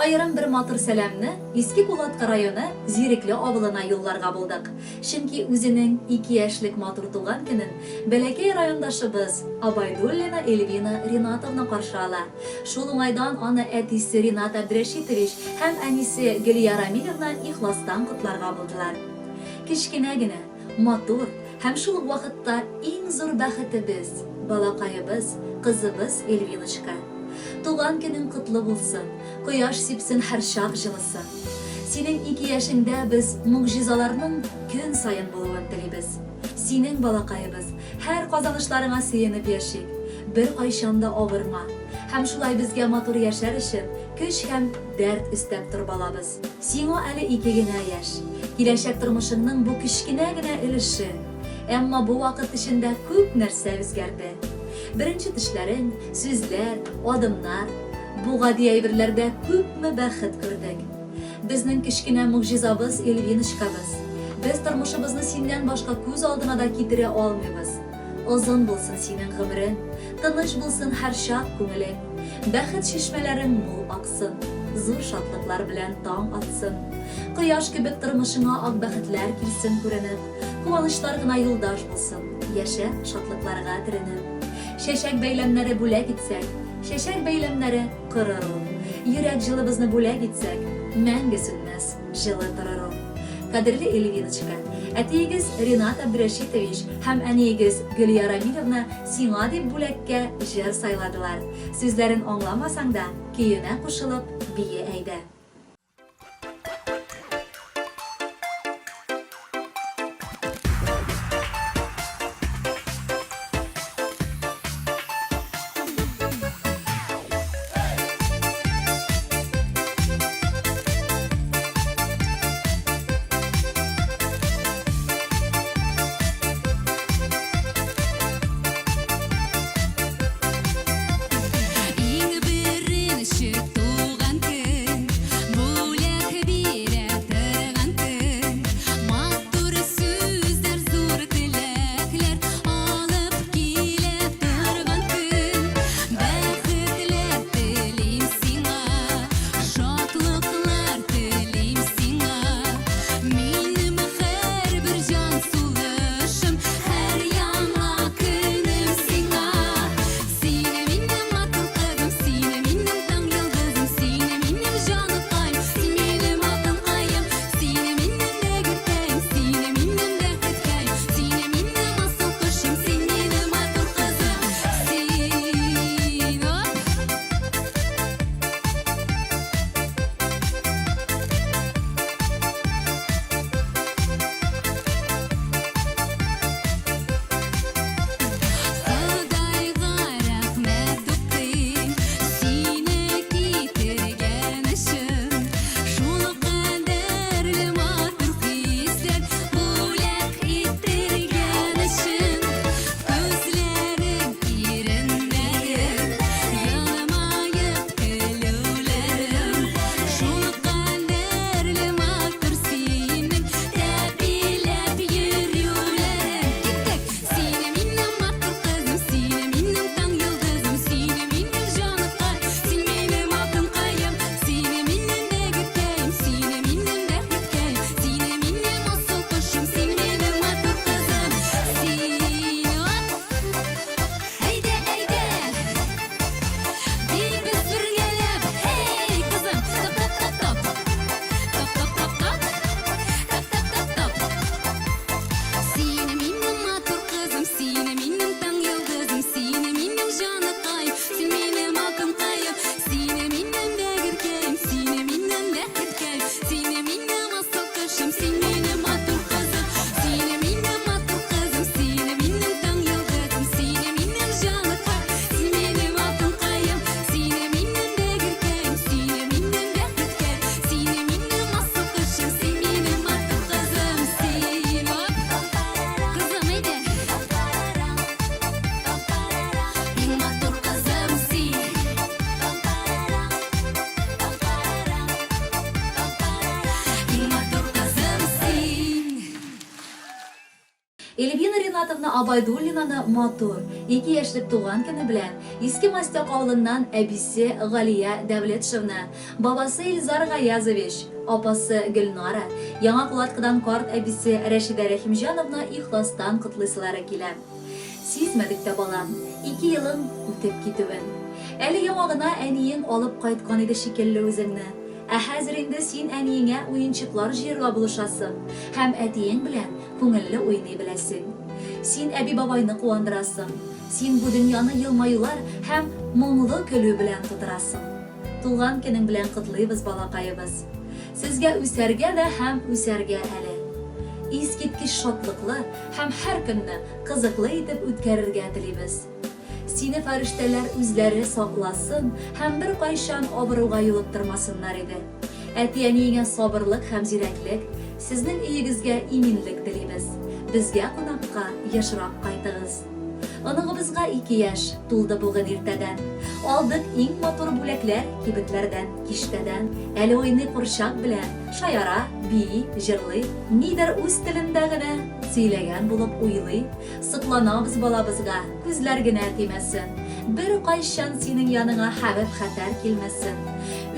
Айрым bir матур сәламны Иске Кулатка районы Зирекле авылына юлларга булдык. Чөнки үзенең 2 яшьлек матур туган көнен бәләкәй райондашыбыз Абайдуллина Эльвина Ринатовна каршы ала. Шул уңайдан аны әтисе Ринат Абдрәшитович һәм әнисе Гөлия Рамилевна ихластан котларга булдылар. Кичкенә генә, матур һәм шул ук вакытта иң зур бәхетебез, балакайыбыз, кызыбыз Эльвиночка. Туган көнең котлы булсын, кояш сипсен һәр чак җылысын. Синең 2 яшеңдә без мугҗизаларның көн сайын булуын телибез. Синең балакайыбыз һәр казанышларыңа сөенеп яшик, бер кайчан да авырма. Һәм шулай безгә матур яшәр өчен көч һәм дәрт өстәп торбалабыз. Сиңа әле 2 генә яшь. Киләчәк тормышыңның бу кичкенә генә өлеше. Әмма бу вакыт эчендә күп нәрсә үзгәрде. Беренче тешләрен, сүзләр, адымнар, бу гади әйберләрдә күпме бәхет күрдек. Безнең кичкенә мугҗизабыз Эльвиночкабыз. Без тормышыбызны синнән башка күз алдына да китерә алмыйбыз. Озын булсын синең гомерең, тыныч булсын һәр чак күңелең. Бәхет чишмәләрең мул аксын, зур шатлыклар белән таң атсын. Кояш кебек тормышыңа ак бәхетләр килсен күренеп, куанычлар гына юлдаш булсын, яшә шатлыкларга төренеп. Шәшәк бәйләмнәре бүләк итсәк, шәшәк бәйләмнәре кырыр ул. Йөрәк җылыбызны бүләк итсәк, мәңге сүнмәс җылы торыр ул. Кадерле Эльвиночка, әтиегез Ринат Абдрәшитович һәм әниегез Гөлия Рамилевна сиңа дип бүләккә җыр сайладылар. Сүзләрен аңламасаң да, көенә кушылып, бие әйдә. Иң беренче туган көн Эльвина Ринатовна Абайдуллинаны матур, 2 яшьлек туган көне белән Иске Мастяк авылыннан әбисе Галия Дәүләтшевна, бабасы Илзар Гаязович, апасы Гөлнара, яңа кулаткадан карт әбисе Рәшидә Рәхимҗановна ихластан котлыйсылары килә. Сизмәдек тә балам, 2 елың үтеп китүен. Әле яңа гына әниең алып кайткан иде шикелле үзеңне. Ә хәзер инде син әниеңә уенчыклар җыярга булышасың һәм әтиең белән күңелле уйный беләсең. Син әби бабайны куандырасың. Син бу дөньяны елмаюлар һәм моңлы көлү белән тутырасың. Туган көнең белән котлыйбыз балакайыбыз. Сезгә үсәргә дә һәм үсәргә әле. Искиткеч шатлыклы һәм һәр көнне кызыклы итеп үткәрергә телибез. Сине фәрештәләр үзләре сакласын һәм бер кайчан авыруга юлыктырмасыннар иде. Әти-әниеңә сабырлык һәм зирәклек, сезнең өегезгә иминлек телибез. Безгә кунакка яшьрак кайтыгыз. Оныгыбызга 2 яшь тулды бүген иртәдән. Алдык иң матур бүләкләр кибетләрдән, киштәдән. Әле уйный курчак белән, шаяра, бии, җырлый, нидер үз телендә генә сөйләгән булып уйлый. Сыкланабыз балабызга, күзләр генә тимәсен. Бер кайчан синең яныңа хәвеф хәтәр килмәсен.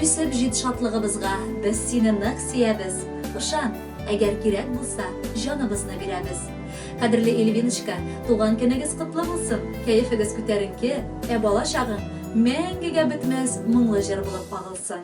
Үсеп җит шатлыгыбызга біз сине нык сөябез. Ышан, әгәр кирәк булса, җаныбызны бирәбез. Кадерле Эльвиночка, туган көнегез котлы булсын, кәефегез күтәренке, бала чагың мәңгегә бетмәс моңлы җыр булып агылсын.